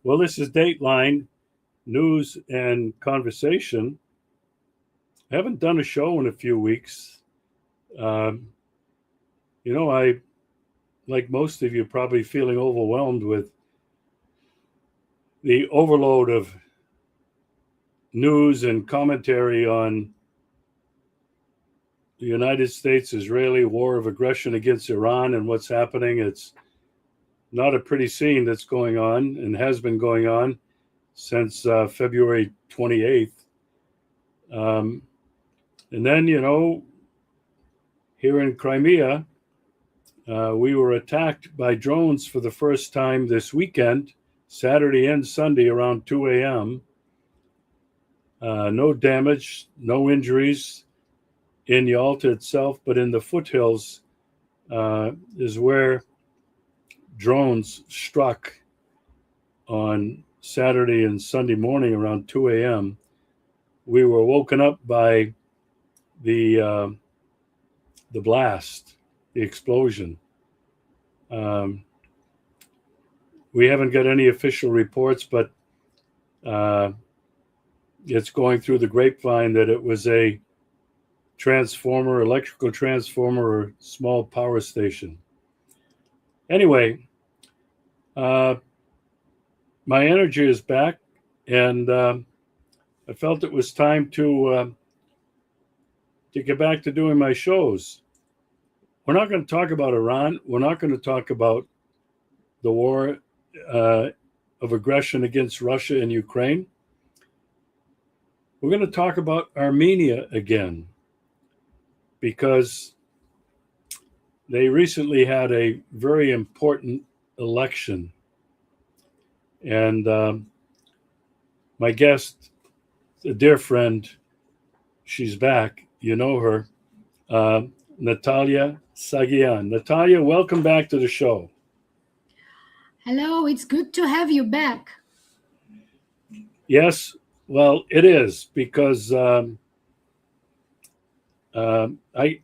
Well, this is Dateline News and Conversation. I haven't done a show in a few weeks. Um, I, like most of you, probably feeling overwhelmed with the overload of news and commentary on the United States-Israeli war of aggression against Iran and what's happening. It's not a pretty scene that's going on and has been going on since February 28th. And then, here in Crimea, we were attacked by drones for the first time this weekend, Saturday and Sunday around 2 a.m. No damage, no injuries in Yalta itself, but in the foothills is where drones struck on Saturday and Sunday morning around 2 a.m. We were woken up by the blast, the explosion. We haven't got any official reports, but it's going through the grapevine that it was a transformer, electrical transformer, or small power station. Anyway, my energy is back, and I felt it was time to get back to doing my shows. We're not going to talk about Iran. We're not going to talk about the war of aggression against Russia and Ukraine. We're going to talk about Armenia again, because they recently had a very important election. And my guest, a dear friend, she's back. You know her, Natalya Saghiyan. Natalya, welcome back to the show. Hello, it's good to have you back. Yes, well, it is, because I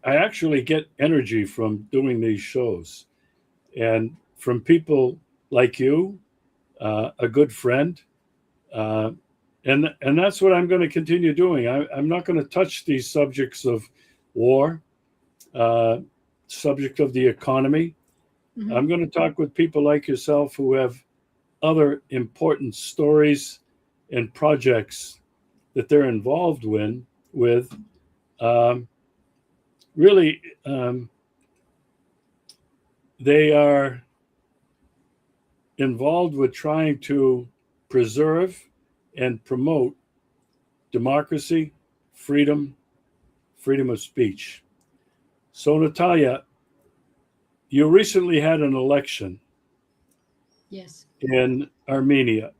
actually get energy from doing these shows, and from people like you, a good friend, and that's what I'm going to continue doing. I'm not going to touch these subjects of war, subject of the economy. Mm-hmm. I'm going to talk with people like yourself who have other important stories and projects that they're involved with. Really, they are involved with trying to preserve and promote democracy, freedom of speech. So, Natalya, you recently had an election. Yes. In Armenia,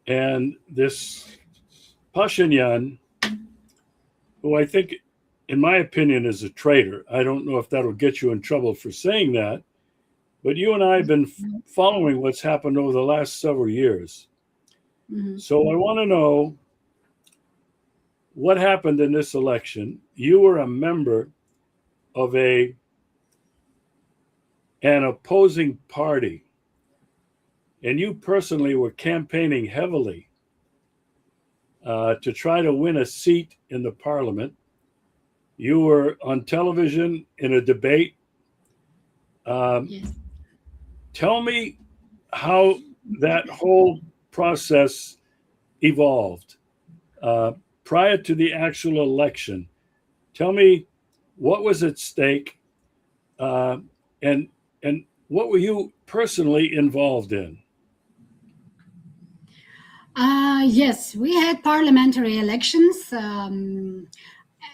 and this Pashinyan, who I think, in my opinion, is a traitor. I don't know if that'll get you in trouble for saying that, but you and I have been following what's happened over the last several years. Mm-hmm. So I want to know what happened in this election. You were a member of an opposing party, and you personally were campaigning heavily to try to win a seat in the parliament. You were on television in a debate. Yes. Tell me how that whole process evolved prior to the actual election. Tell me what was at stake, and what were you personally involved in? Yes, we had parliamentary elections.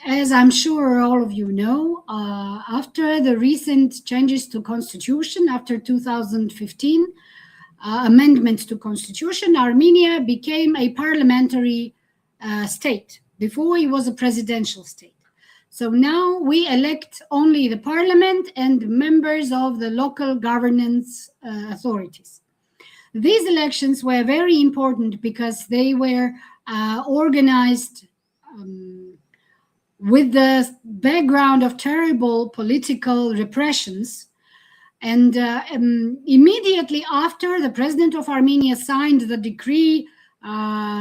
As I'm sure all of you know, after the recent changes to Constitution, after 2015 amendment to Constitution, Armenia became a parliamentary state. Before, it was a presidential state. So now we elect only the parliament and members of the local governance authorities. These elections were very important because they were organized with the background of terrible political repressions And immediately after, the president of Armenia signed the decree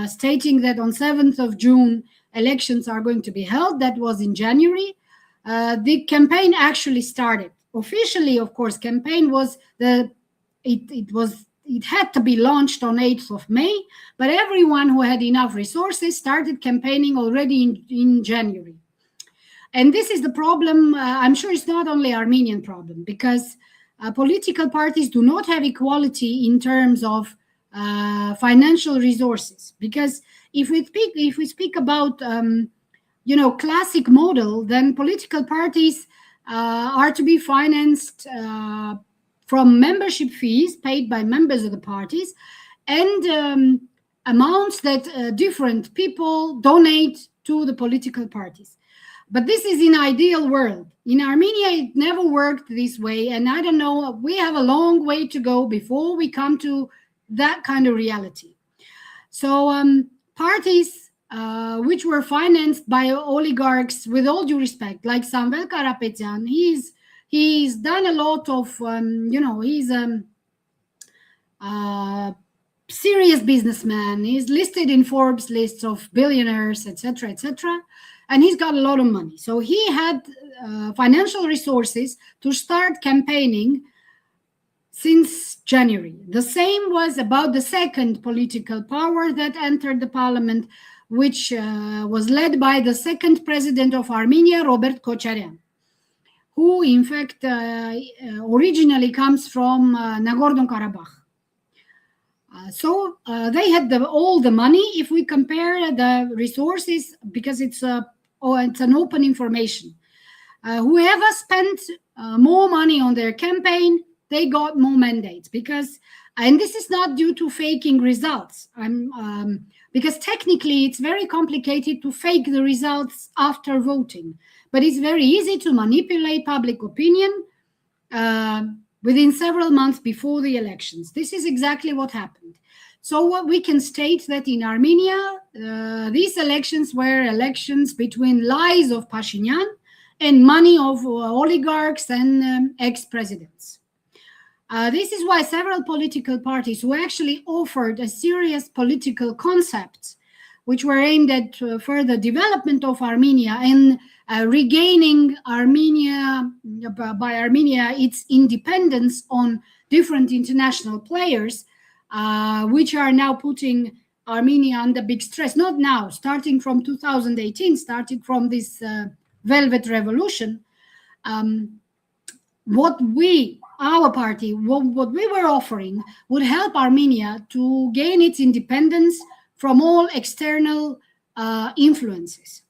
stating that on 7th of June, elections are going to be held. That was in January. The campaign actually started. Officially, of course, campaign was it had to be launched on 8th of May, but everyone who had enough resources started campaigning already in January. And this is the problem. I'm sure it's not only Armenian problem, because political parties do not have equality in terms of financial resources. Because if we speak about classic model, then political parties are to be financed from membership fees paid by members of the parties, and amounts that different people donate to the political parties. But this is in ideal world. In Armenia, it never worked this way. And I don't know, we have a long way to go before we come to that kind of reality. So parties which were financed by oligarchs, with all due respect, like Samvel Karapetyan, he's done a lot of, he's serious businessman. He's listed in Forbes lists of billionaires, etc., etc., and he's got a lot of money. So he had financial resources to start campaigning since January. The same was about the second political power that entered the parliament, which was led by the second president of Armenia, Robert Kocharyan, who in fact originally comes from Nagorno-Karabakh. So they had all the money. If we compare the resources, because it's an open information, whoever spent more money on their campaign, they got more mandates. And this is not due to faking results. Because technically it's very complicated to fake the results after voting, but it's very easy to manipulate public opinion within several months before the elections. This is exactly what happened. So what we can state that in Armenia, these elections were elections between lies of Pashinyan and money of oligarchs and ex-presidents. This is why several political parties who actually offered a serious political concept, which were aimed at further development of Armenia and regaining Armenia its independence on different international players, which are now putting Armenia under big stress. Not now, starting from 2018, starting from this Velvet Revolution. What we were offering would help Armenia to gain its independence from all external influences.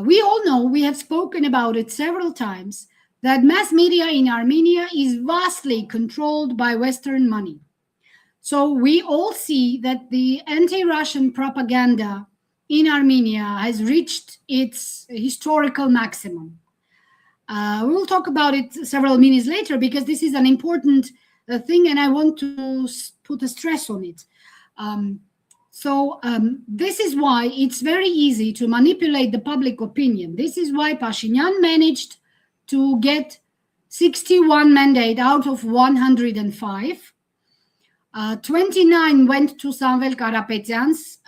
We all know, we have spoken about it several times, that mass media in Armenia is vastly controlled by Western money. So we all see that the anti-Russian propaganda in Armenia has reached its historical maximum. We'll talk about it several minutes later, because this is an important thing and I want to put a stress on it. This is why it's very easy to manipulate the public opinion. This is why Pashinyan managed to get 61 mandates out of 105. 29 went to Samvel Karapetyan's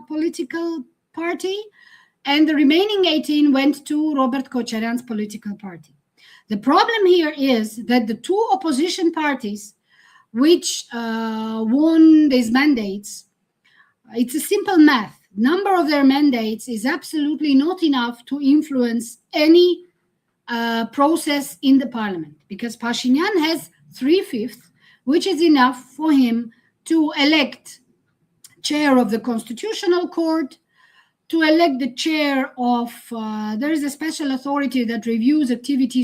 political party, and the remaining 18 went to Robert Kocharyan's political party. The problem here is that the two opposition parties which won these mandates, it's a simple math. Number of their mandates is absolutely not enough to influence any process in the parliament, because Pashinyan has 3/5, which is enough for him to elect chair of the Constitutional Court, to elect the chair of, there is a special authority that reviews activity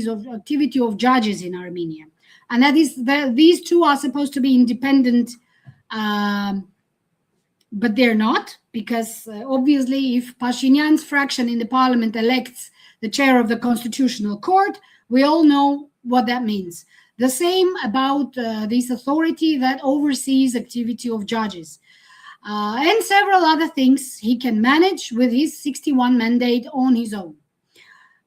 of judges in Armenia. And that is, these two are supposed to be independent, but they're not, because obviously if Pashinyan's fraction in the parliament elects the chair of the Constitutional Court, we all know what that means. The same about this authority that oversees activity of judges. And several other things he can manage with his 61 mandate on his own.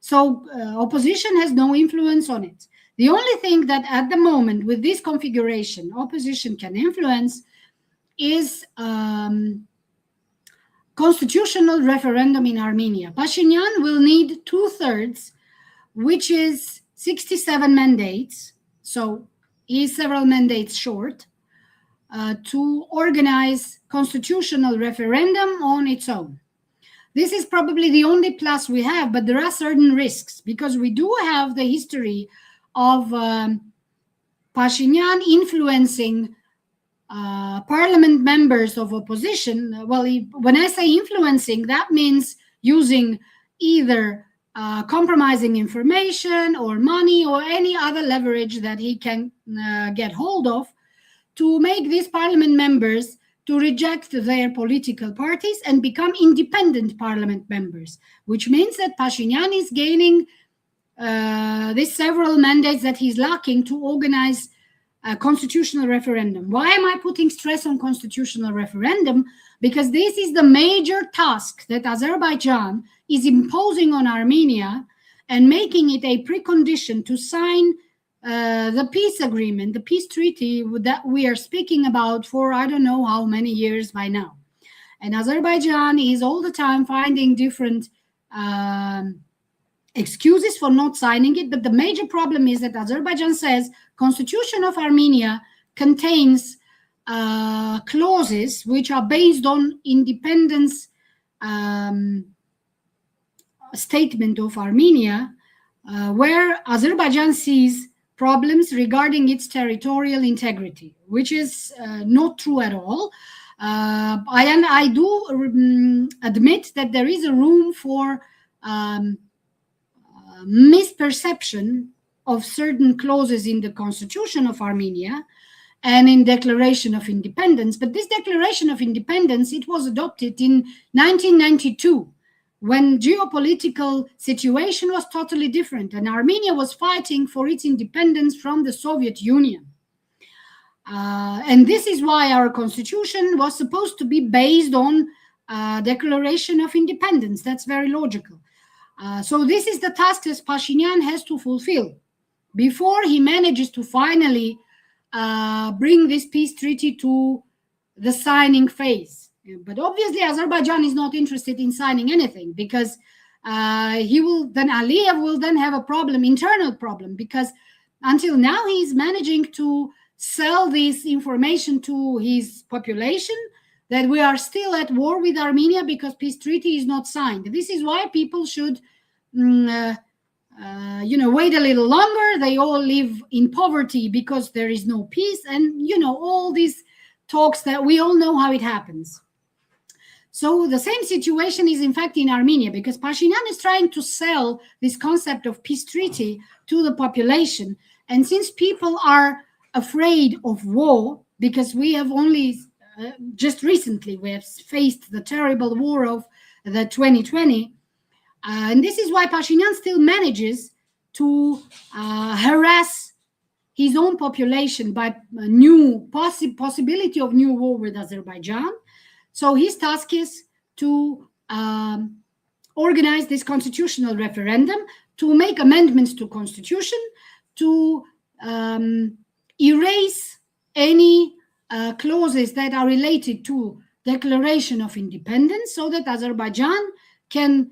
So opposition has no influence on it. The only thing that at the moment with this configuration opposition can influence is constitutional referendum in Armenia. Pashinyan will need 2/3, which is 67 mandates. So he's several mandates short to organize constitutional referendum on its own. This is probably the only plus we have, but there are certain risks because we do have the history of Pashinyan influencing parliament members of opposition. Well, when I say influencing, that means using either compromising information or money or any other leverage that he can get hold of to make these parliament members to reject their political parties and become independent parliament members, which means that Pashinyan is gaining these several mandates that he's lacking to organize a constitutional referendum. Why am I putting stress on constitutional referendum? Because this is the major task that Azerbaijan is imposing on Armenia and making it a precondition to sign the peace agreement, the peace treaty that we are speaking about for I don't know how many years by now. And Azerbaijan is all the time finding different excuses for not signing it. But the major problem is that Azerbaijan says Constitution of Armenia contains clauses which are based on independence statement of Armenia, where Azerbaijan sees problems regarding its territorial integrity, which is not true at all. I do admit that there is a room for misperception of certain clauses in the Constitution of Armenia and in Declaration of Independence. But this Declaration of Independence, it was adopted in 1992, when geopolitical situation was totally different and Armenia was fighting for its independence from the Soviet Union. And this is why our constitution was supposed to be based on Declaration of Independence. That's very logical. So this is the task that Pashinyan has to fulfill before he manages to finally bring this peace treaty to the signing phase. But obviously, Azerbaijan is not interested in signing anything because Aliyev will then have a problem, internal problem, because until now he's managing to sell this information to his population that we are still at war with Armenia because peace treaty is not signed. This is why people should, wait a little longer. They all live in poverty because there is no peace, and all these talks that we all know how it happens. So the same situation is in fact in Armenia, because Pashinyan is trying to sell this concept of peace treaty to the population. And since people are afraid of war, because we have only just recently we have faced the terrible war of the 2020, and this is why Pashinyan still manages to harass his own population by a new possibility of new war with Azerbaijan. So his task is to organize this constitutional referendum, to make amendments to constitution, to erase any clauses that are related to Declaration of Independence, so that Azerbaijan can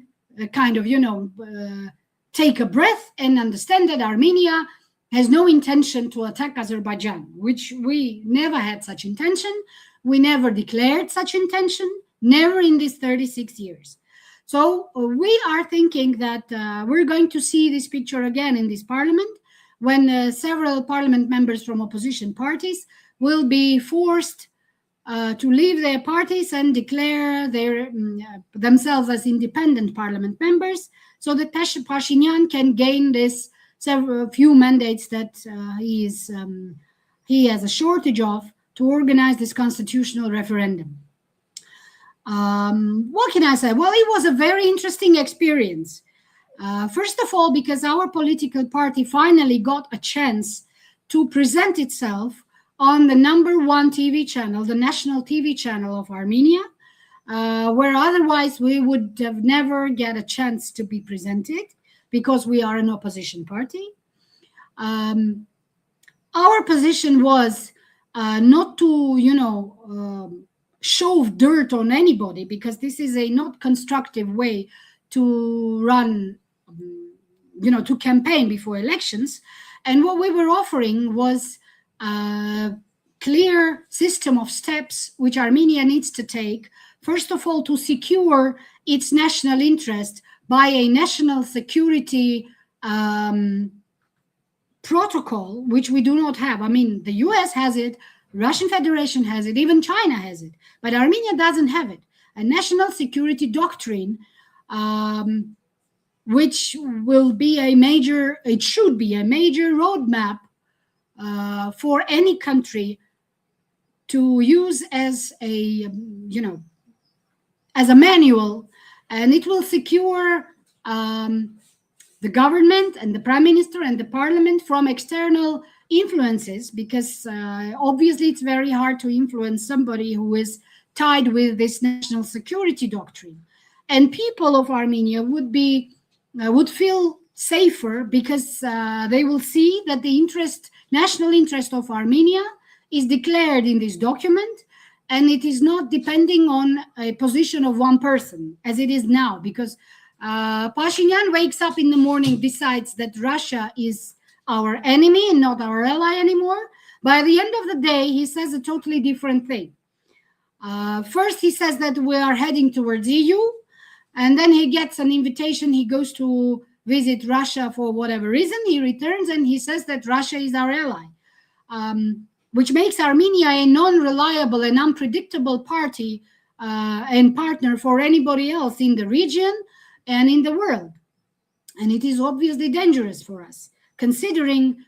take a breath and understand that Armenia has no intention to attack Azerbaijan, which we never had such intention. We never declared such intention, never in these 36 years. So we are thinking that we're going to see this picture again in this parliament, when several parliament members from opposition parties will be forced to leave their parties and declare themselves as independent parliament members, so that Pashinyan can gain this few mandates that he has a shortage of to organize this constitutional referendum. What can I say? Well, it was a very interesting experience. First of all, because our political party finally got a chance to present itself on the #1 TV channel, the national TV channel of Armenia, where otherwise we would have never get a chance to be presented. because we are an opposition party. Our position was not to, shove dirt on anybody, because this is a not constructive way to run, to campaign before elections. And what we were offering was a clear system of steps which Armenia needs to take. First of all, to secure its national interest by a national security protocol, which we do not have. I mean, the US has it, Russian Federation has it, even China has it, but Armenia doesn't have it. A national security doctrine, which will be it should be a major roadmap for any country to use as a, as a manual, and it will secure the government and the prime minister and the parliament from external influences, because obviously it's very hard to influence somebody who is tied with this national security doctrine. And people of Armenia would feel safer, because they will see that the national interest of Armenia is declared in this document, and it is not depending on a position of one person as it is now, because Pashinyan wakes up in the morning, decides that Russia is our enemy and not our ally anymore. By the end of the day, he says a totally different thing. First, he says that we are heading towards EU, and then he gets an invitation. He goes to visit Russia for whatever reason. He returns and he says that Russia is our ally, which makes Armenia a non-reliable and unpredictable party and partner for anybody else in the region and in the world. And it is obviously dangerous for us, considering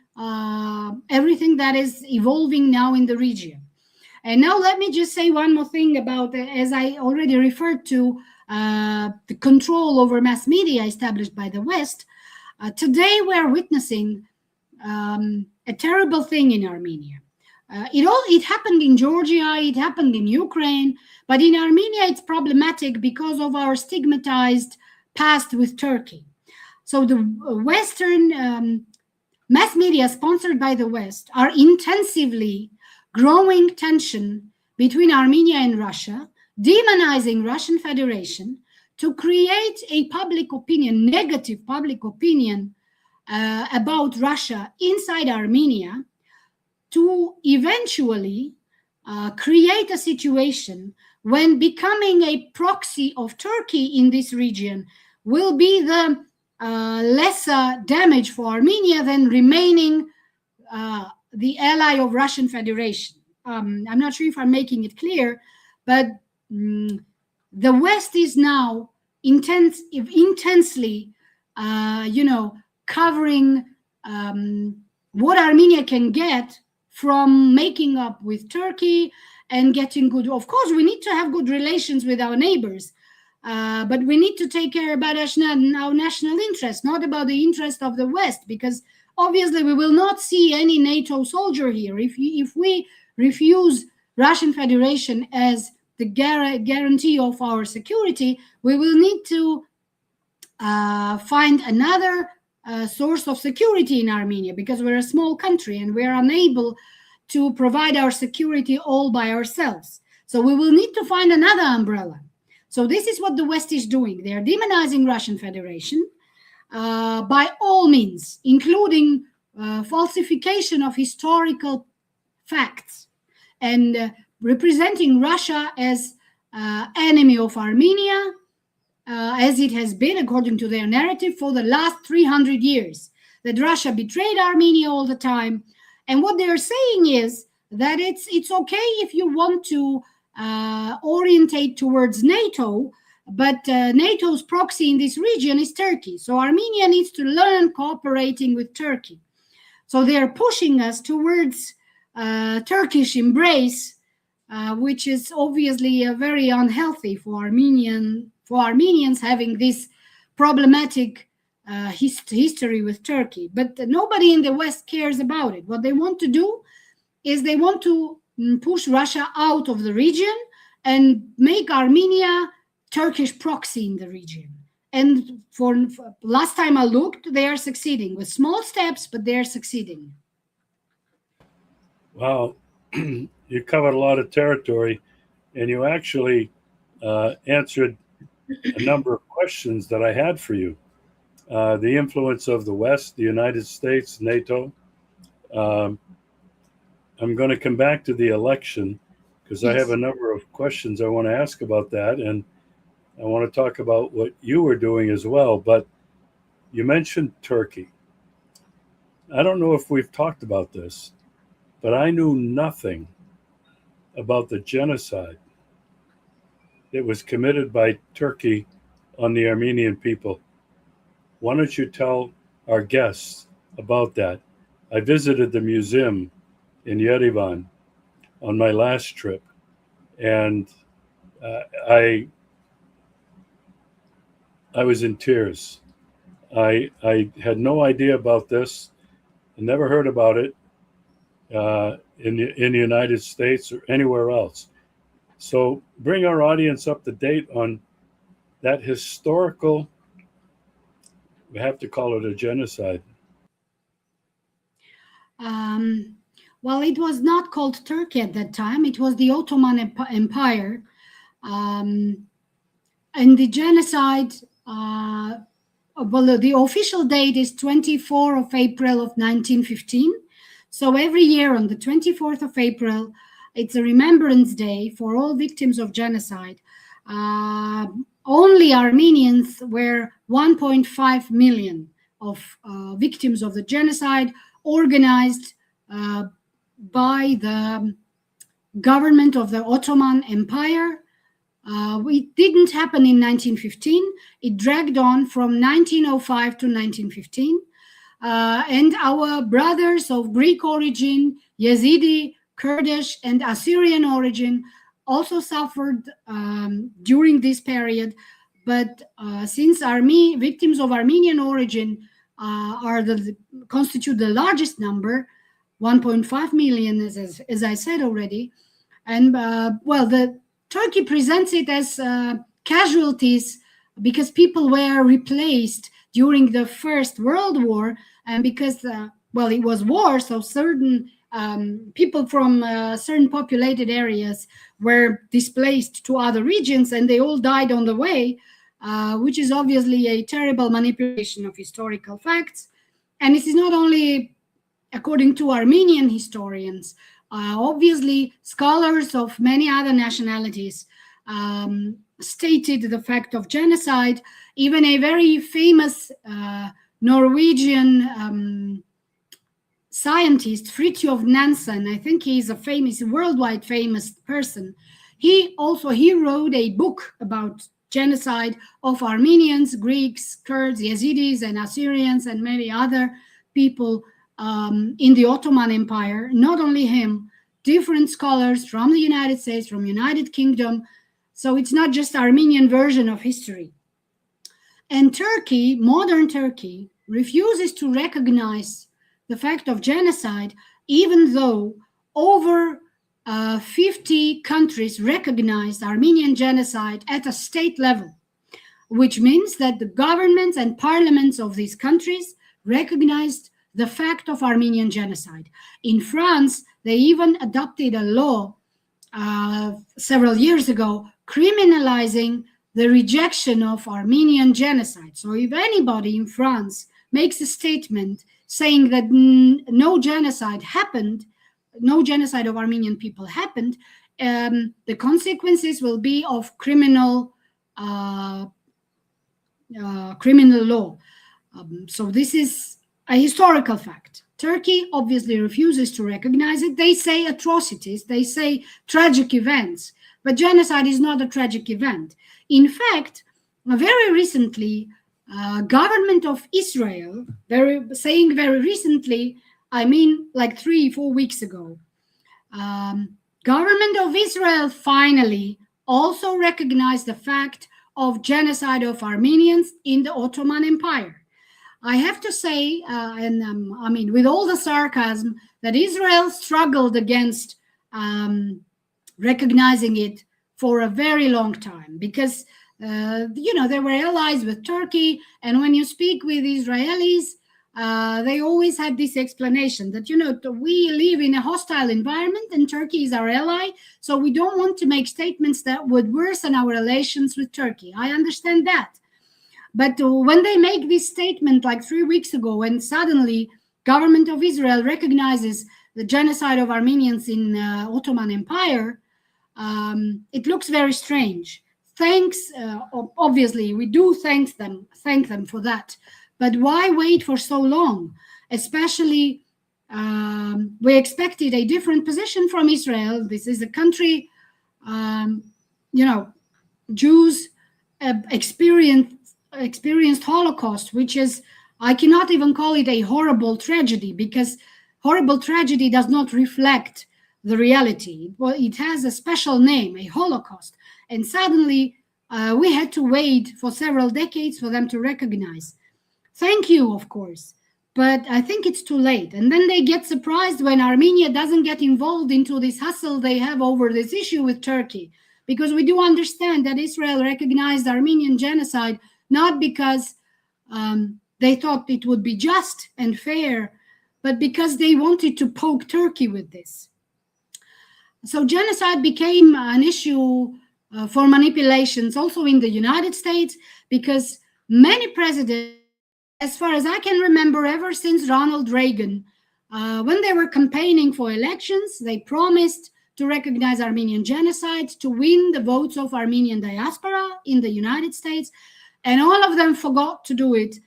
everything that is evolving now in the region. And now let me just say one more thing about, as I already referred to, the control over mass media established by the West. Today we are witnessing a terrible thing in Armenia. It happened in Georgia, it happened in Ukraine, but in Armenia it's problematic because of our stigmatized past with Turkey. So the Western mass media sponsored by the West are intensively growing tension between Armenia and Russia, demonizing Russian Federation to create a public opinion, negative public opinion about Russia inside Armenia, to eventually create a situation when becoming a proxy of Turkey in this region will be the lesser damage for Armenia than remaining the ally of Russian Federation. I'm not sure if I'm making it clear, but the West is now intensely, covering what Armenia can get from making up with Turkey and getting good. Of course, we need to have good relations with our neighbors, but we need to take care about our national interest, not about the interest of the West, because obviously we will not see any NATO soldier here. If we refuse Russian Federation as the guarantee of our security, we will need to find another source of security in Armenia, because we're a small country and we're unable to provide our security all by ourselves. So we will need to find another umbrella. So this is what the West is doing. They are demonizing Russian Federation by all means, including falsification of historical facts and representing Russia as enemy of Armenia, as it has been, according to their narrative, for the last 300 years, that Russia betrayed Armenia all the time. And what they're saying is that it's okay if you want to orientate towards NATO, but NATO's proxy in this region is Turkey. So Armenia needs to learn cooperating with Turkey. So they're pushing us towards Turkish embrace, which is obviously very unhealthy for Armenians having this problematic history with Turkey. But nobody in the West cares about it. What they want to do is they want to push Russia out of the region and make Armenia Turkish proxy in the region. And for last time I looked, they are succeeding with small steps, but they are succeeding. Wow, you covered a lot of territory, and you actually answered a number of questions that I had for you. The influence of the West, the United States, NATO. Um, I'm going to come back to the election because I have Yes. a number of questions I want to ask about that, and I want to talk about what you were doing as well. But you mentioned Turkey. I don't know if we've talked about this, but I knew nothing about the genocide that was committed by Turkey on the Armenian people. Why don't you tell our guests about that? I visited the museum in Yerevan on my last trip, and I was in tears. I had no idea about this. I never heard about it in the United States or anywhere else. So bring our audience up to date on that historical. We have to call it a genocide. Um, well, it was not called Turkey at that time. It was the Ottoman Empire. Um, and the genocide, well, the official date is 24th of April of 1915. So every year on the 24th of April, it's a remembrance day for all victims of genocide. Only Armenians were 1.5 million of victims of the genocide organized by the government of the Ottoman Empire. It didn't happen in 1915. It dragged on from 1905 to 1915. And our brothers of Greek origin, Yazidi, Kurdish, and Assyrian origin also suffered during this period. But since victims of Armenian origin constitute the largest number, 1.5 million, as I said already, and well, the Turkey presents it as casualties because people were replaced during the First World War, and because well, it was war, so certain people from certain populated areas were displaced to other regions, and they all died on the way, which is obviously a terrible manipulation of historical facts. And it is not only according to Armenian historians. Obviously, scholars of many other nationalities stated the fact of genocide. Even a very famous Norwegian scientist, Fridtjof Nansen, I think he's a famous, worldwide famous person. He wrote a book about genocide of Armenians, Greeks, Kurds, Yazidis, and Assyrians, and many other people in the Ottoman Empire. Not only him, different scholars from the United States, from United Kingdom. So it's not just Armenian version of history. And Turkey, modern Turkey, refuses to recognize the fact of genocide, even though over 50 countries recognized Armenian genocide at a state level, which means that the governments and parliaments of these countries recognized the fact of Armenian genocide. In France, they even adopted a law several years ago criminalizing the rejection of Armenian genocide. So if anybody in France makes a statement saying that no genocide happened, no genocide of Armenian people happened, the consequences will be of criminal law. So this is a historical fact. Turkey obviously refuses to recognize it. They say atrocities, they say tragic events, but genocide is not a tragic event. In fact, very recently, government of Israel, very recently, I mean like 3-4 weeks ago, government of Israel finally also recognized the fact of genocide of Armenians in the Ottoman Empire. I have to say, I mean, with all the sarcasm, that Israel struggled against recognizing it for a very long time, because they were allies with Turkey. And when you speak with Israelis, they always had this explanation that, we live in a hostile environment and Turkey is our ally. So we don't want to make statements that would worsen our relations with Turkey. I understand that. But when they make this statement like 3 weeks ago, when suddenly government of Israel recognizes the genocide of Armenians in Ottoman Empire, it looks very strange. Thanks, obviously, we do thank them for that. But why wait for so long? Especially, we expected a different position from Israel. This is a country, Jews experienced Holocaust, which is, I cannot even call it a horrible tragedy, because horrible tragedy does not reflect the reality. Well, it has a special name, a Holocaust. And suddenly we had to wait for several decades for them to recognize. Thank you, of course, but I think it's too late. And then they get surprised when Armenia doesn't get involved into this hustle they have over this issue with Turkey, because we do understand that Israel recognized Armenian genocide not because they thought it would be just and fair, but because they wanted to poke Turkey with this. So genocide became an issue for manipulations also in the United States, because many presidents, as far as I can remember, ever since Ronald Reagan, when they were campaigning for elections, they promised to recognize Armenian genocide, to win the votes of Armenian diaspora in the United States. And all of them forgot to do it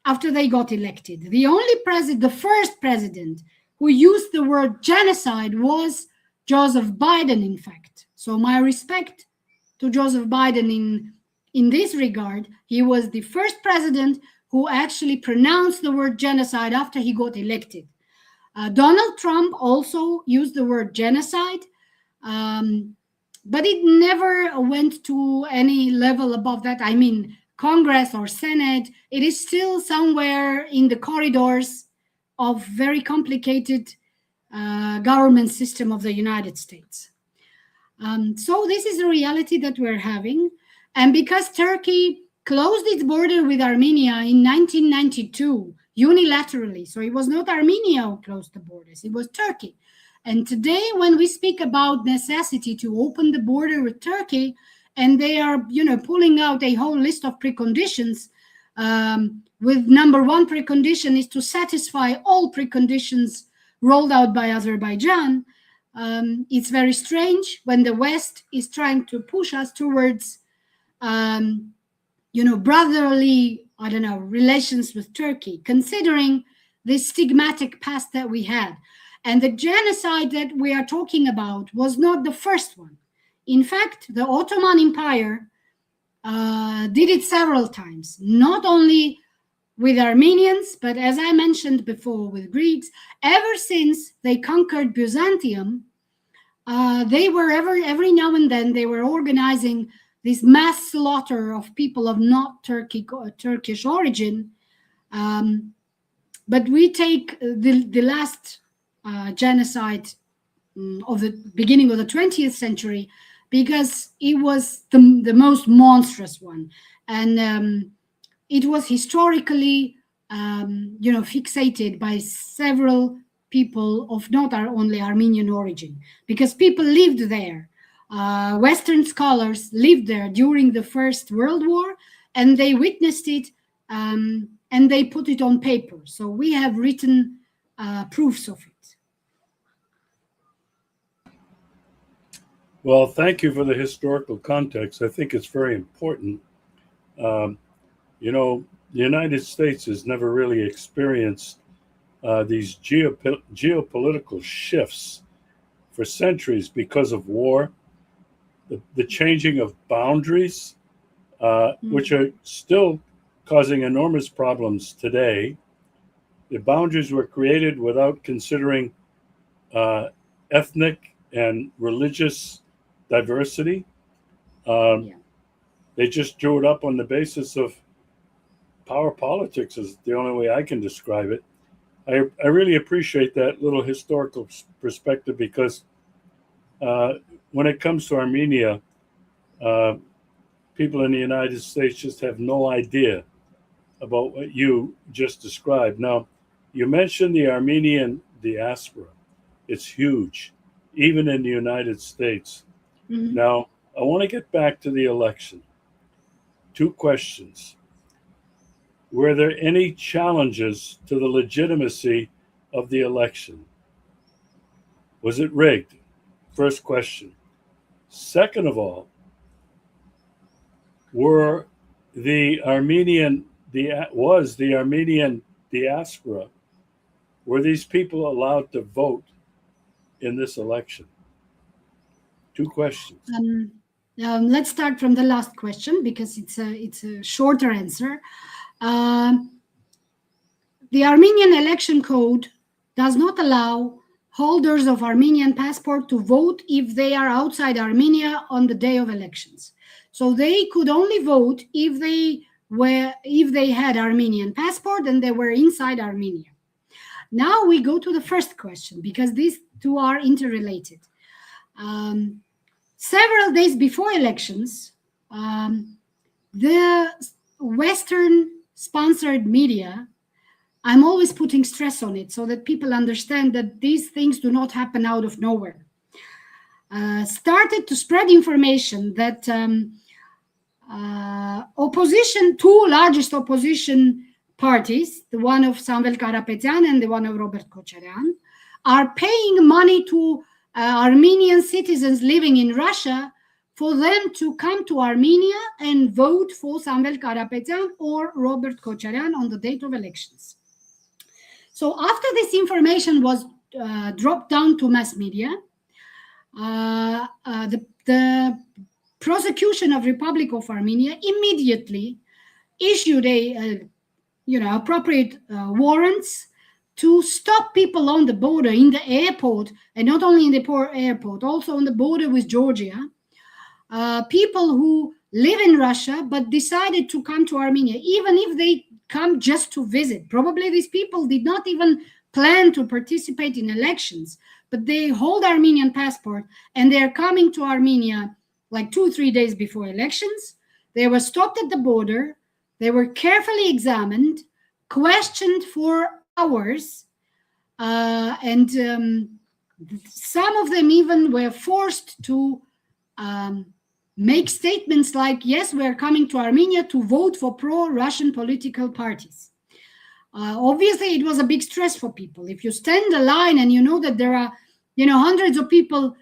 after they got elected. The first president who used the word genocide was Joseph Biden, in fact. So my respect to Joseph Biden in this regard. He was the first president who actually pronounced the word genocide after he got elected. Donald Trump also used the word genocide, but it never went to any level above that. I mean, Congress or Senate, it is still somewhere in the corridors of very complicated government system of the United States. So this is the reality that we're having. And because Turkey closed its border with Armenia in 1992 unilaterally, so it was not Armenia who closed the borders, it was Turkey. And today, when we speak about necessity to open the border with Turkey, and they are, pulling out a whole list of preconditions, with number one precondition is to satisfy all preconditions rolled out by Azerbaijan. It's very strange when the West is trying to push us towards, brotherly, relations with Turkey, considering this stigmatic past that we had. And the genocide that we are talking about was not the first one. In fact, the Ottoman Empire did it several times, not only with Armenians, but as I mentioned before, with Greeks. Ever since they conquered Byzantium, they were every now and then they were organizing this mass slaughter of people of not Turkish origin. But we take the last genocide of the beginning of the 20th century, because it was the most monstrous one. And it was historically, fixated by several people of not only Armenian origin, because people lived there. Western scholars lived there during the First World War, and they witnessed it, and they put it on paper. So we have written proofs of it. Well, thank you for the historical context. I think it's very important. The United States has never really experienced these geopolitical shifts for centuries because of war, the changing of boundaries, which are still causing enormous problems today. The boundaries were created without considering ethnic and religious diversity. They just drew it up on the basis of power politics, is the only way I can describe it. I really appreciate that little historical perspective, because when it comes to Armenia, people in the United States just have no idea about what you just described. Now, you mentioned the Armenian diaspora. It's huge, even in the United States. Mhm. Now, I want to get back to the election. Two questions. Were there any challenges to the legitimacy of the election? Was it rigged? First question. Second of all, were the Armenian was the Armenian diaspora, were these people allowed to vote in this election? Two questions. Let's start from the last question because it's a shorter answer. The Armenian election code does not allow holders of Armenian passport to vote if they are outside Armenia on the day of elections. So they could only vote if they had Armenian passport and they were inside Armenia. Now we go to the first question because these two are interrelated. Several days before elections, the Western sponsored media, I'm always putting stress on it so that people understand that these things do not happen out of nowhere, started to spread information that two largest opposition parties, the one of Samvel Karapetyan and the one of Robert Kocheryan, are paying money to Armenian citizens living in Russia for them to come to Armenia and vote for Samvel Karapetyan or Robert Kocheryan on the date of elections. So after this information was dropped down to mass media, the prosecution of Republic of Armenia immediately issued appropriate warrants to stop people on the border, in the airport, and not only in the airport, also on the border with Georgia, people who live in Russia but decided to come to Armenia, even if they come just to visit. Probably these people did not even plan to participate in elections, but they hold Armenian passport and they're coming to Armenia like 2-3 days before elections. They were stopped at the border. They were carefully examined, questioned for hours, and some of them even were forced to make statements like, yes, we're coming to Armenia to vote for pro-Russian political parties. Obviously, it was a big stress for people. If you stand a line and you know that there are, hundreds of people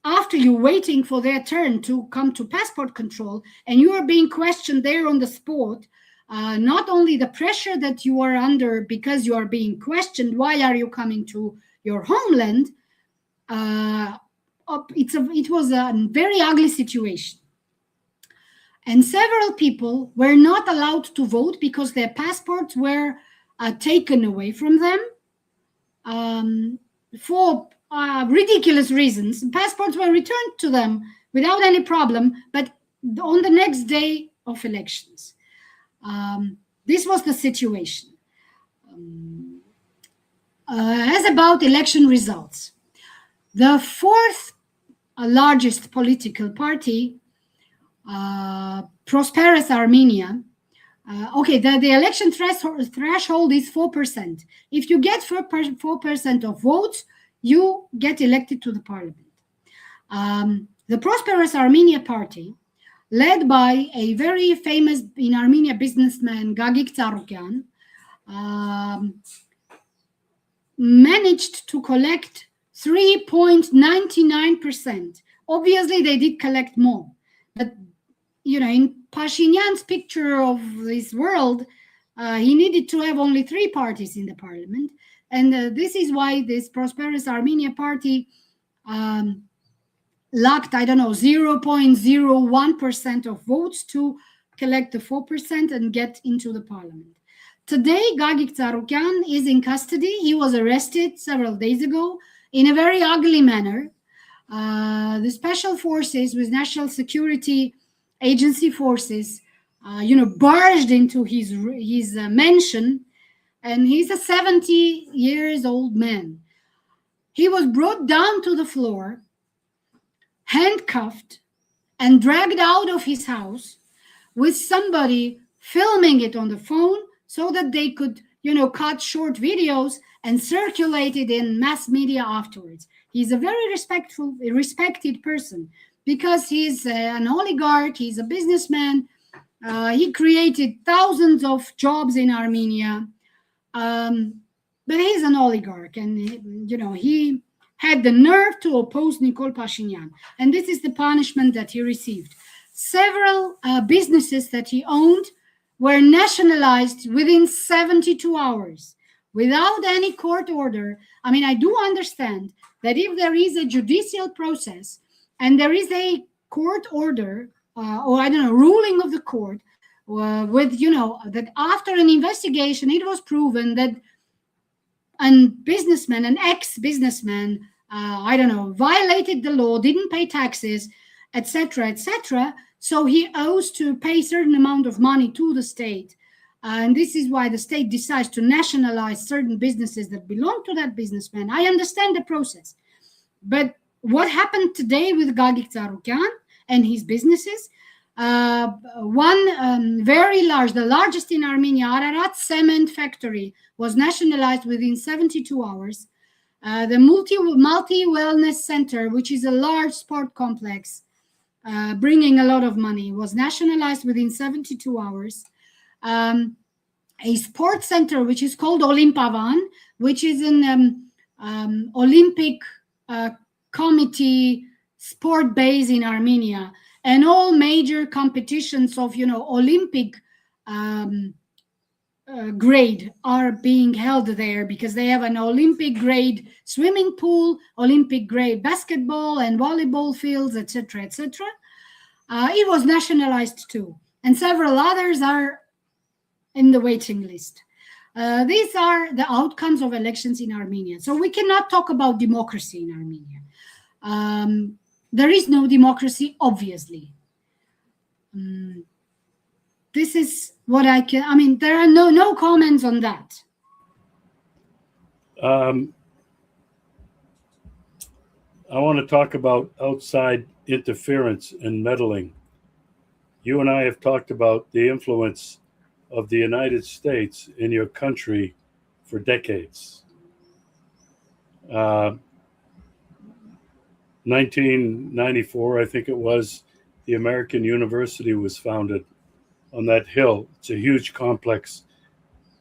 after you waiting for their turn to come to passport control, and you are being questioned there on the spot, not only the pressure that you are under because you are being questioned, why are you coming to your homeland? It was a very ugly situation. And several people were not allowed to vote because their passports were taken away from them for ridiculous reasons. Passports were returned to them without any problem, but on the next day of elections. This was the situation. As about election results, the fourth largest political party, Prosperous Armenia, the election threshold is 4%. If you get 4% of votes, you get elected to the parliament. The Prosperous Armenia party, led by a very famous in Armenia businessman, Gagik Tsarukyan, managed to collect 3.99%. Obviously, they did collect more. But, in Pashinyan's picture of this world, he needed to have only 3 parties in the parliament. And this is why this Prosperous Armenia party lacked, 0.01% of votes to collect the 4% and get into the parliament. Today, Gagik Tsarukyan is in custody. He was arrested several days ago in a very ugly manner. The special forces with National Security Agency forces, barged into his mansion, and he's a 70-year-old man. He was brought down to the floor, handcuffed, and dragged out of his house with somebody filming it on the phone so that they could, cut short videos and circulate it in mass media afterwards. He's a very respected person because he's an oligarch, he's a businessman. He created thousands of jobs in Armenia. But he's an oligarch, and he had the nerve to oppose Nicole Pashinyan, and this is the punishment that he received. Several businesses that he owned were nationalized within 72 hours without any court order. I mean, I do understand that if there is a judicial process and there is a court order, or I don't know, ruling of the court, with that after an investigation it was proven that an ex-businessman, I don't know, violated the law, didn't pay taxes, etc., etc. So he owes to pay a certain amount of money to the state. And this is why the state decides to nationalize certain businesses that belong to that businessman. I understand the process. But what happened today with Gagik Tsarukyan and his businesses? One very large, the largest in Armenia, Ararat cement factory, was nationalized within 72 hours. The multi-wellness center, which is a large sport complex, bringing a lot of money, was nationalized within 72 hours. A sports center, which is called Olimpavan, which is an Olympic committee sport base in Armenia, and all major competitions of Olympic grade are being held there because they have an Olympic grade swimming pool, Olympic grade basketball and volleyball fields, etc., etc. It was nationalized too, and several others are in the waiting list. These are the outcomes of elections in Armenia. So we cannot talk about democracy in Armenia. There is no democracy, obviously. This is what I can. I mean, there are no comments on that. I want to talk about outside interference and meddling. You and I have talked about the influence of the United States in your country for decades. 1994, I think it was, the American University was founded on that hill. It's a huge complex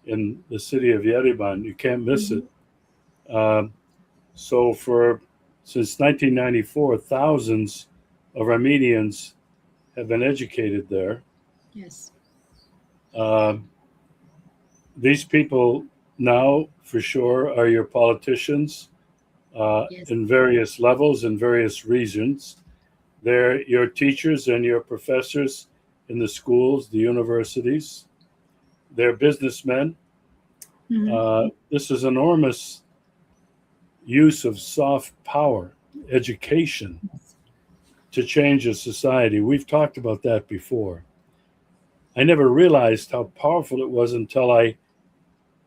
in the city of Yerevan. You can't miss it. So since 1994, thousands of Armenians have been educated there. Yes. These people now, for sure, are your politicians Yes. in various levels in various regions. They're your teachers and your professors in the schools, the universities. They're businessmen. This is enormous use of soft power, education, to change a society. We've talked about that before. I never realized how powerful it was until I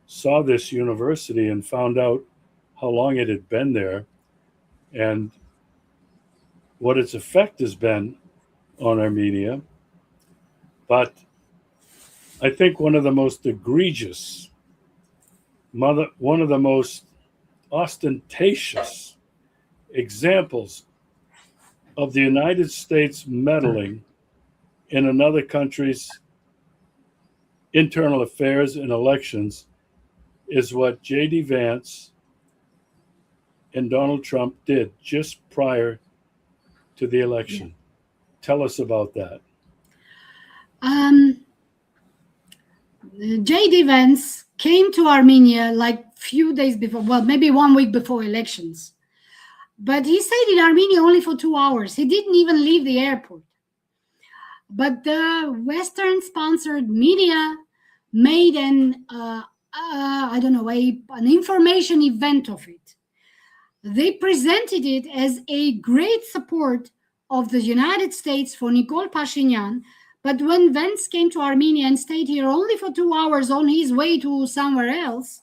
saw this university and found out how long it had been there and what its effect has been on Armenia. But I think one of the most egregious, one of the most ostentatious examples of the United States meddling in another country's internal affairs and elections is what J.D. Vance and Donald Trump did just prior to the election. Yeah. Tell us about that. J.D. Vance came to Armenia like few days before, well, maybe 1 week before elections. But he stayed in Armenia only for 2 hours. He didn't even leave the airport. But the Western-sponsored media made an information event of it. They presented it as a great support of the United States for Nicole Pashinyan. But when Vance came to Armenia and stayed here only for 2 hours on his way to somewhere else,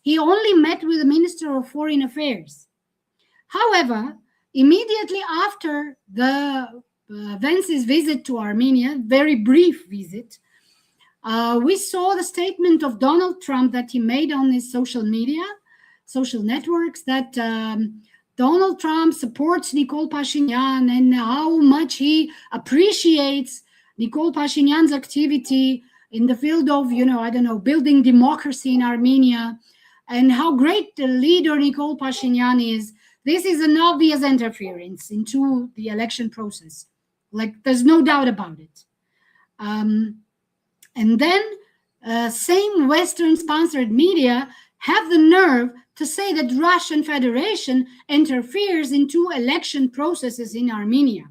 he only met with the Minister of Foreign Affairs. However, immediately after the Vance's visit to Armenia, very brief visit, we saw the statement of Donald Trump that he made on his social networks, that Donald Trump supports Nikol Pashinyan and how much he appreciates Nikol Pashinyan's activity in the field of, building democracy in Armenia, and how great the leader Nikol Pashinyan is. This is an obvious interference into the election process. Like, there's no doubt about it. And then same Western-sponsored media have the nerve to say that Russian Federation interferes into election processes in Armenia.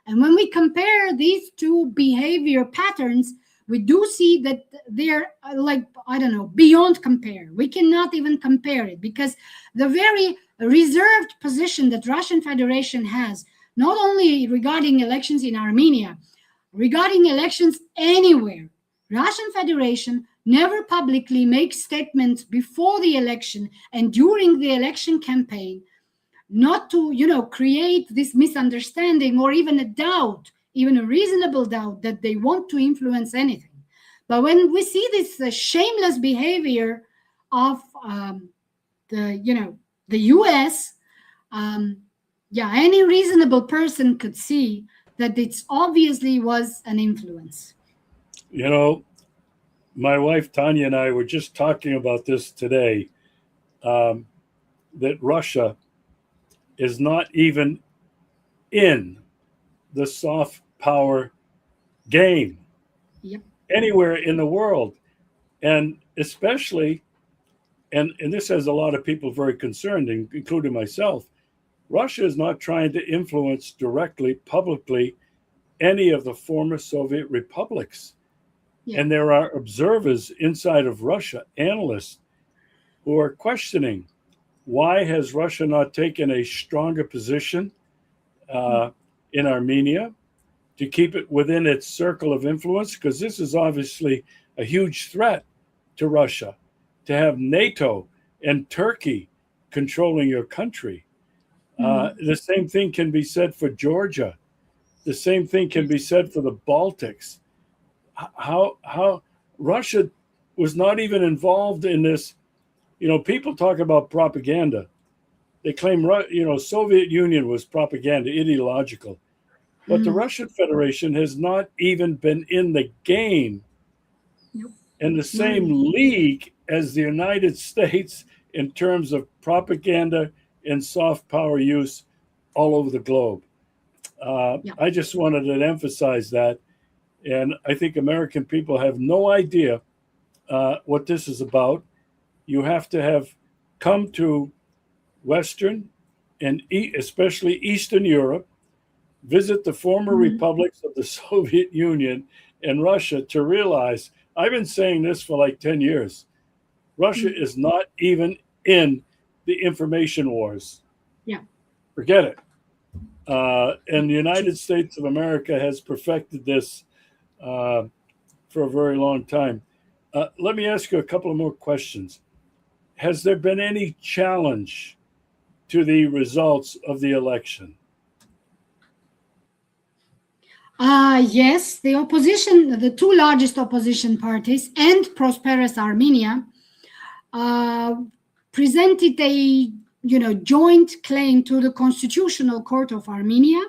And when we compare these two behavior patterns, we do see that they're beyond compare. We cannot even compare it, because the very reserved position that Russian Federation has, not only regarding elections in Armenia, regarding elections anywhere, Russian Federation never publicly makes statements before the election and during the election campaign, not to, create this misunderstanding or even a doubt, even a reasonable doubt that they want to influence anything. But when we see this shameless behavior of the U.S., any reasonable person could see that it obviously was an influence. My wife Tanya and I were just talking about this today, that Russia is not even in the soft power game anywhere in the world. And especially, and this has a lot of people very concerned, including myself, Russia is not trying to influence directly, publicly, any of the former Soviet republics. Yeah. And there are observers inside of Russia, analysts, who are questioning, why has Russia not taken a stronger position in Armenia to keep it within its circle of influence? Because this is obviously a huge threat to Russia, to have NATO and Turkey controlling your country. The same thing can be said for Georgia. The same thing can be said for the Baltics. How Russia was not even involved in this. People talk about propaganda. They claim, Soviet Union was propaganda, ideological. But the Russian Federation has not even been in the game in the same league as the United States in terms of propaganda and soft power use all over the globe. I just wanted to emphasize that. And I think American people have no idea what this is about. You have to have come to Western and especially Eastern Europe, visit the former republics of the Soviet Union and Russia to realize, I've been saying this for like 10 years, Russia is not even in the information wars. Yeah. Forget it. And the United States of America has perfected this for a very long time. Let me ask you a couple of more questions. Has there been any challenge to the results of the election? Yes, the opposition, the two largest opposition parties and Prosperous Armenia presented a joint claim to the Constitutional Court of Armenia.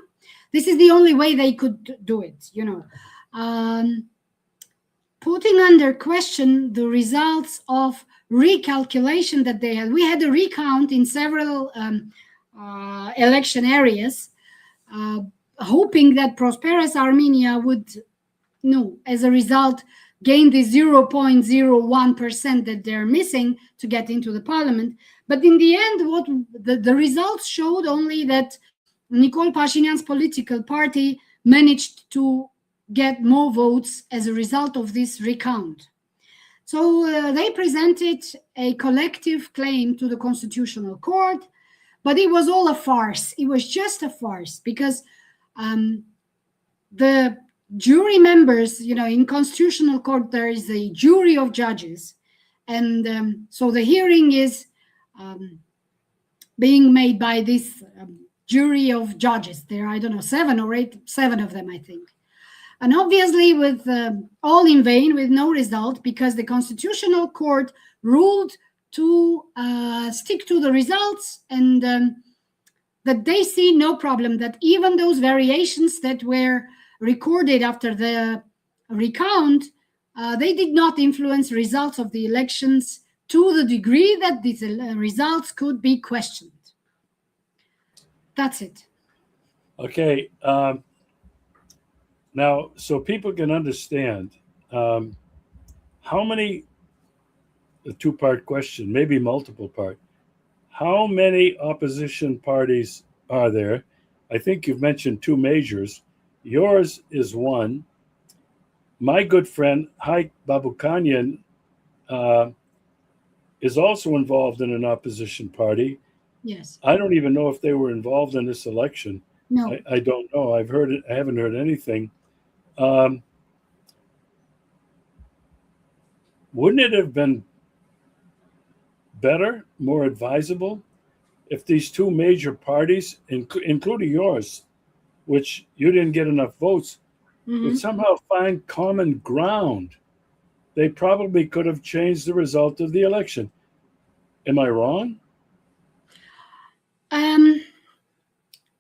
This is the only way they could do it, putting under question the results of recalculation that they had. We had a recount in several election areas, hoping that Prosperous Armenia would, as a result, gain the 0.01% that they're missing to get into the parliament. But in the end, what the results showed only that Nikol Pashinyan's political party managed to get more votes as a result of this recount. So they presented a collective claim to the Constitutional Court, but it was all a farce. It was just a farce because the jury members, in Constitutional Court, there is a jury of judges. And so the hearing is being made by this jury of judges. There are, I don't know, 7 of them, I think. And obviously, with all in vain, with no result, because the Constitutional Court ruled to stick to the results, and that they see no problem, that even those variations that were recorded after the recount, they did not influence results of the elections to the degree that these results could be questioned. That's it. Okay. Now, so people can understand, how many, a two-part question, maybe multiple part, how many opposition parties are there? I think you've mentioned two majors. Yours is one. My good friend Haik Babukanyan is also involved in an opposition party. Yes. I don't even know if they were involved in this election. No. I don't know. I've heard it. I haven't heard anything. Wouldn't it have been better, more advisable, if these two major parties, including yours, which you didn't get enough votes, would somehow find common ground? They probably could have changed the result of the election. Am I wrong?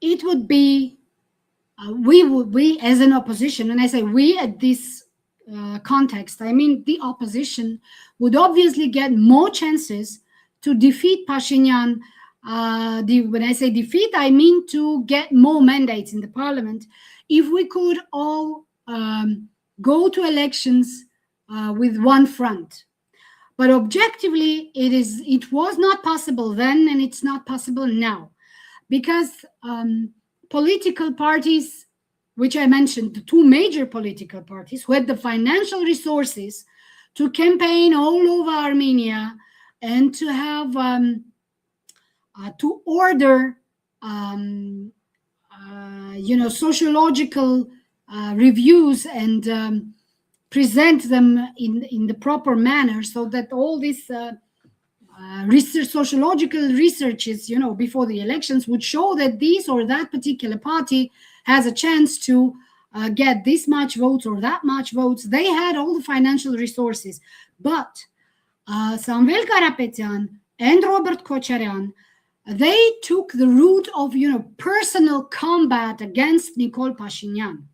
It would be we as an opposition, and I say we at this context, I mean the opposition would obviously get more chances to defeat Pashinyan. When I say defeat, I mean to get more mandates in the parliament if we could all go to elections with one front. But objectively, it was not possible then, and it's not possible now, because political parties, which I mentioned, the two major political parties who had the financial resources to campaign all over Armenia and to have to order sociological reviews and present them in the proper manner, so that all these sociological researches, before the elections would show that this or that particular party has a chance to get this much votes or that much votes. They had all the financial resources. But Samvel Karapetyan and Robert Kocharian, they took the route of, personal combat against Nikol Pashinyan,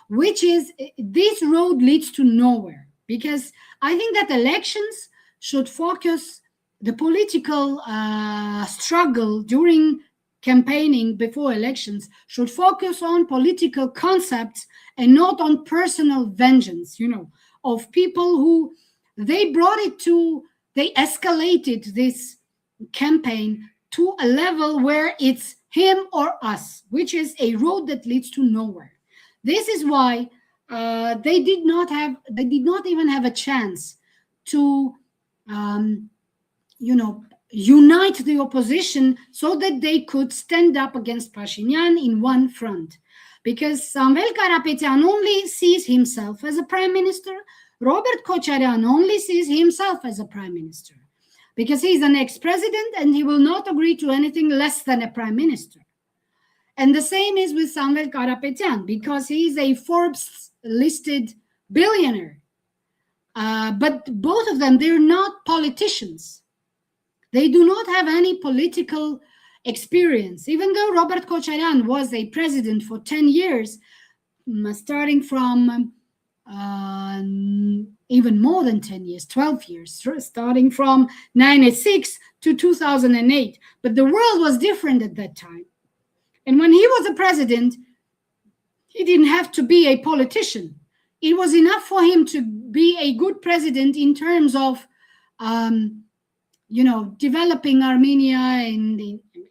which is, this road leads to nowhere. Because I think that elections should focus, the political struggle during campaigning before elections should focus on political concepts and not on personal vengeance, of people who they escalated this campaign to a level where it's him or us, which is a road that leads to nowhere. This is why they did not even have a chance to unite the opposition so that they could stand up against Pashinyan in one front. Because Samvel Karapetyan only sees himself as a prime minister. Robert Kocharian only sees himself as a prime minister. Because he's an ex-president and he will not agree to anything less than a prime minister. And the same is with Samvel Karapetyan, because he's a Forbes-listed billionaire. But both of them, they're not politicians. They do not have any political experience. Even though Robert Kocharian was a president for 10 years, starting from even more than 10 years, 12 years, starting from 1996 to 2008. But the world was different at that time. And when he was a president, he didn't have to be a politician. It was enough for him to be a good president in terms of developing Armenia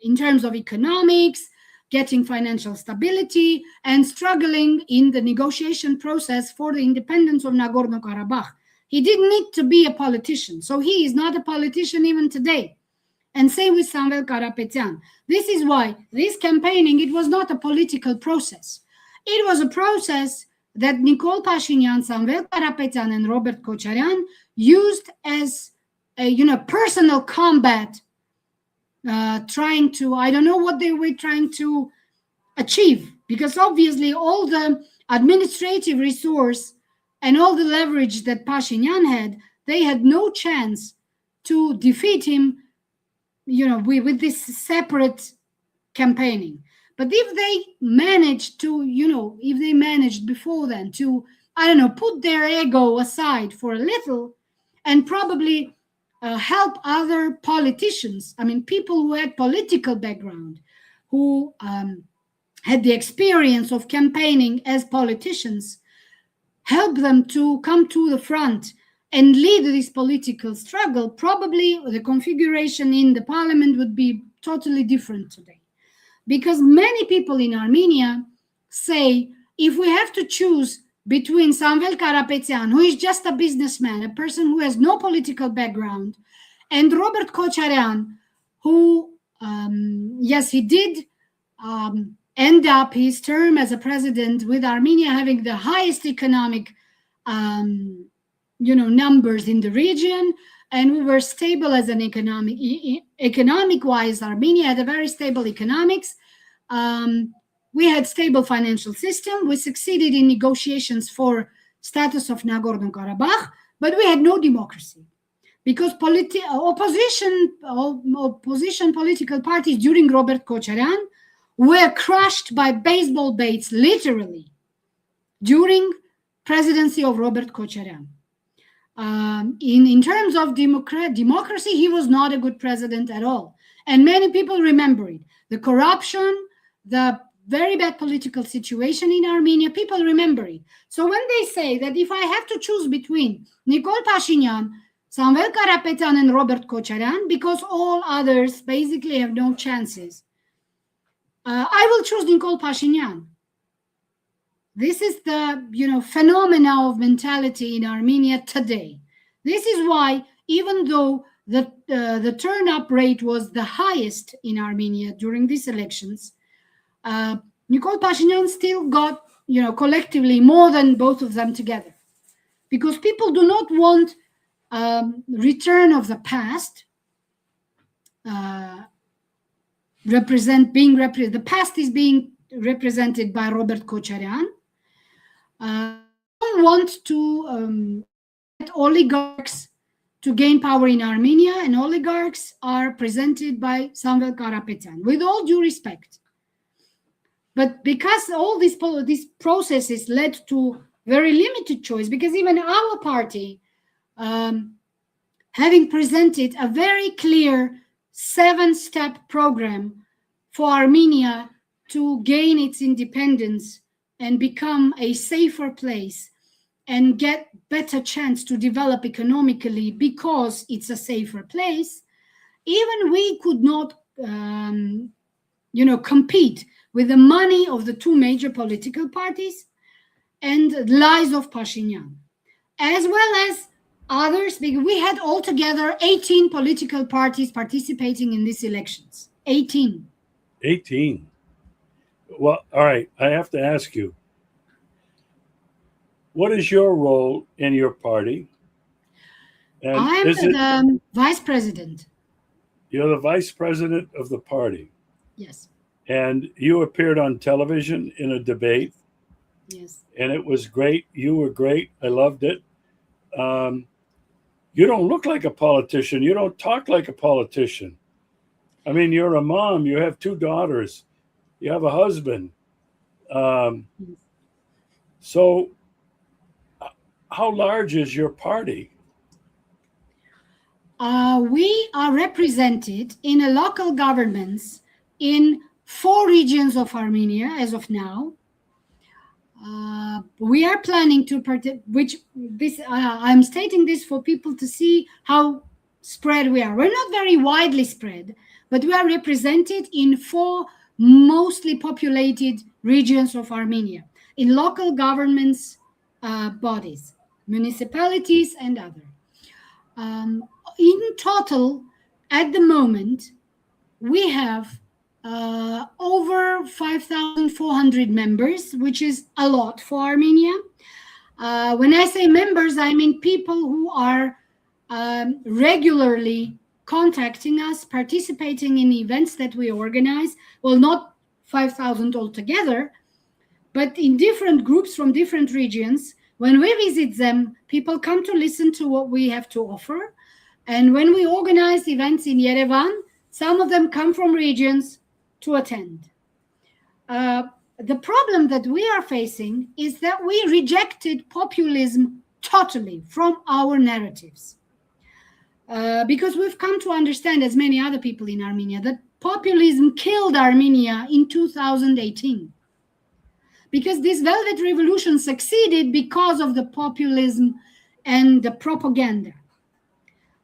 in terms of economics, getting financial stability, and struggling in the negotiation process for the independence of Nagorno-Karabakh. He didn't need to be a politician. So he is not a politician even today. And same with Samvel Karapetyan. This is why this campaigning, it was not a political process. It was a process that Nikol Pashinyan, Samvel Karapetyan, and Robert Kocharian used as personal combat trying to, I don't know what they were trying to achieve, because obviously all the administrative resource and all the leverage that Pashinyan had, they had no chance to defeat him, with this separate campaigning. But if they managed to, if they managed before then to, I don't know, put their ego aside for a little and probably help other politicians, I mean, people who had political background, who had the experience of campaigning as politicians, help them to come to the front and lead this political struggle, probably the configuration in the parliament would be totally different today. Because many people in Armenia say, if we have to choose between Samvel Karapetyan, who is just a businessman, a person who has no political background, and Robert Kocharyan, who, yes, he did end up his term as a president with Armenia having the highest economic, numbers in the region, and we were stable as an economic-wise. Armenia had a very stable economics. We had stable financial system. We succeeded in negotiations for status of Nagorno-Karabakh, but we had no democracy because opposition political parties during Robert Kocharyan were crushed by baseball bats, literally, during presidency of Robert Kocharyan. In terms of democracy, he was not a good president at all. And many people remember it. The corruption, the very bad political situation in Armenia, people remember it. So when they say that if I have to choose between Nikol Pashinyan, Samvel Karapetyan, and Robert Kocharyan, because all others basically have no chances, I will choose Nikol Pashinyan. This is the phenomena of mentality in Armenia today. This is why, even though the turn-up rate was the highest in Armenia during these elections, Nikol Pashinyan still got collectively more than both of them together, because people do not want return of the past. The past is being represented by Robert Kocharyan. Don't want to let oligarchs to gain power in Armenia, and oligarchs are presented by Samvel Karapetyan, with all due respect. But because all these processes led to very limited choice, because even our party, having presented a very clear 7-step program for Armenia to gain its independence and become a safer place and get better chance to develop economically because it's a safer place, even we could not, compete with the money of the two major political parties and lies of Pashinyan, as well as others, because we had altogether 18 political parties participating in these elections. 18. 18. Well, all right. I have to ask you, what is your role in your party? And I'm the vice president. You're the vice president of the party. Yes. And you appeared on television in a debate. Yes. And it was great. You were great. I loved it. You don't look like a politician. You don't talk like a politician. I mean, you're a mom. You have 2 daughters. You have a husband. So how large is your party? We are represented in a local governments in 4 regions of Armenia as of now. We are planning to I'm stating this for people to see how spread we are. We're not very widely spread, but we are represented in 4 mostly populated regions of Armenia, in local governments bodies, municipalities, and other. In total, at the moment, we have over 5,400 members, which is a lot for Armenia. When I say members, I mean people who are regularly contacting us, participating in events that we organize. Well, not 5,000 altogether, but in different groups from different regions. When we visit them, people come to listen to what we have to offer. And when we organize events in Yerevan, some of them come from regions to attend. The problem that we are facing is that we rejected populism totally from our narratives. Because we've come to understand, as many other people in Armenia, that populism killed Armenia in 2018. Because this Velvet Revolution succeeded because of the populism and the propaganda.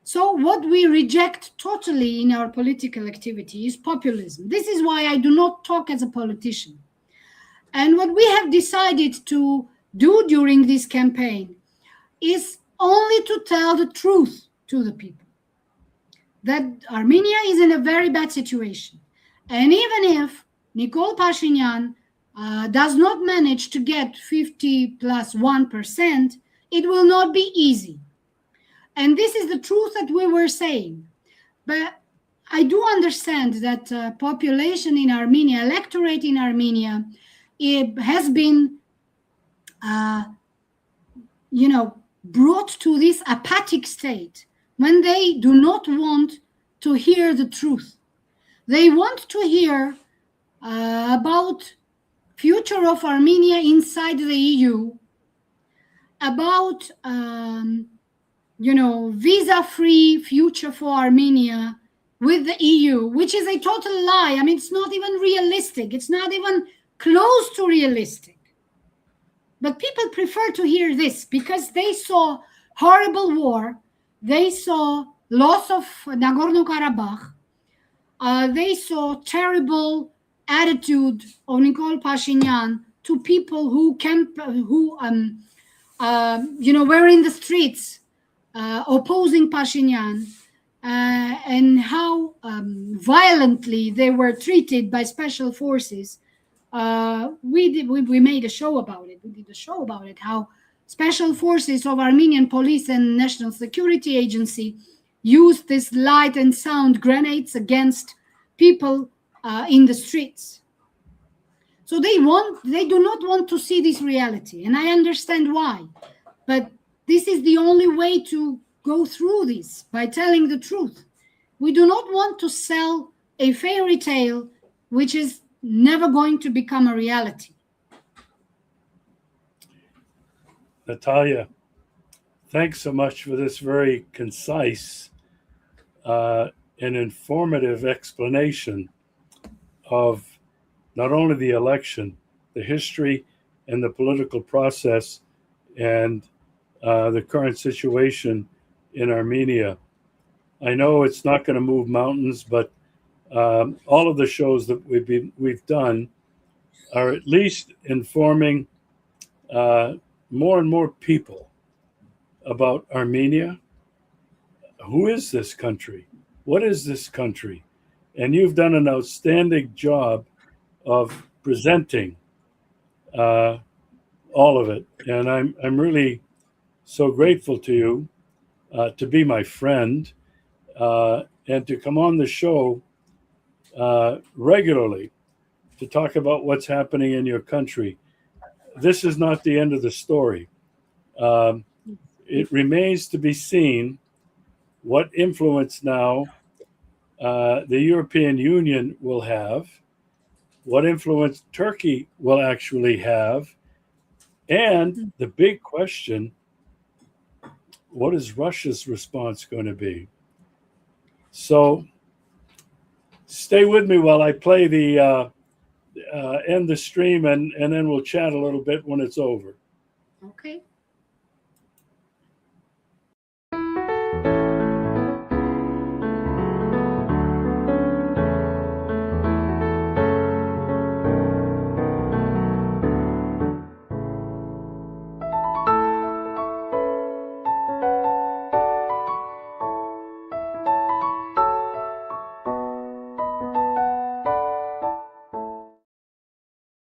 So what we reject totally in our political activity is populism. This is why I do not talk as a politician. And what we have decided to do during this campaign is only to tell the truth to the people. That Armenia is in a very bad situation. And even if Nikol Pashinyan does not manage to get 50 plus 1%, it will not be easy. And this is the truth that we were saying. But I do understand that population in Armenia, electorate in Armenia, it has been, brought to this apathic state when they do not want to hear the truth. They want to hear about future of Armenia inside the EU, about visa-free future for Armenia with the EU, which is a total lie. I mean, it's not even realistic. It's not even close to realistic. But people prefer to hear this because they saw horrible war. They saw loss of Nagorno-Karabakh. They saw terrible attitude of Nikol Pashinyan to people who were in the streets opposing Pashinyan, and how violently they were treated by special forces. We made a show about it. We did a show about it, how special forces of Armenian police and National Security Agency used this light and sound grenades against people in the streets. So they do not want to see this reality, and I understand why. But this is the only way to go through this, by telling the truth. We do not want to sell a fairy tale which is never going to become a reality. Natalya, thanks so much for this very concise and informative explanation of not only the election, the history and the political process, and the current situation in Armenia. I know it's not going to move mountains, but all of the shows that we've done are at least informing more and more people about Armenia. Who is this country? What is this country? And you've done an outstanding job of presenting all of it. And I'm really so grateful to you to be my friend and to come on the show regularly to talk about what's happening in your country. This is not the end of the story. It remains to be seen what influence now the European Union will have, what influence Turkey will actually have, and the big question, what is Russia's response going to be? So stay with me while I play the end the stream, and then we'll chat a little bit when it's over. Okay.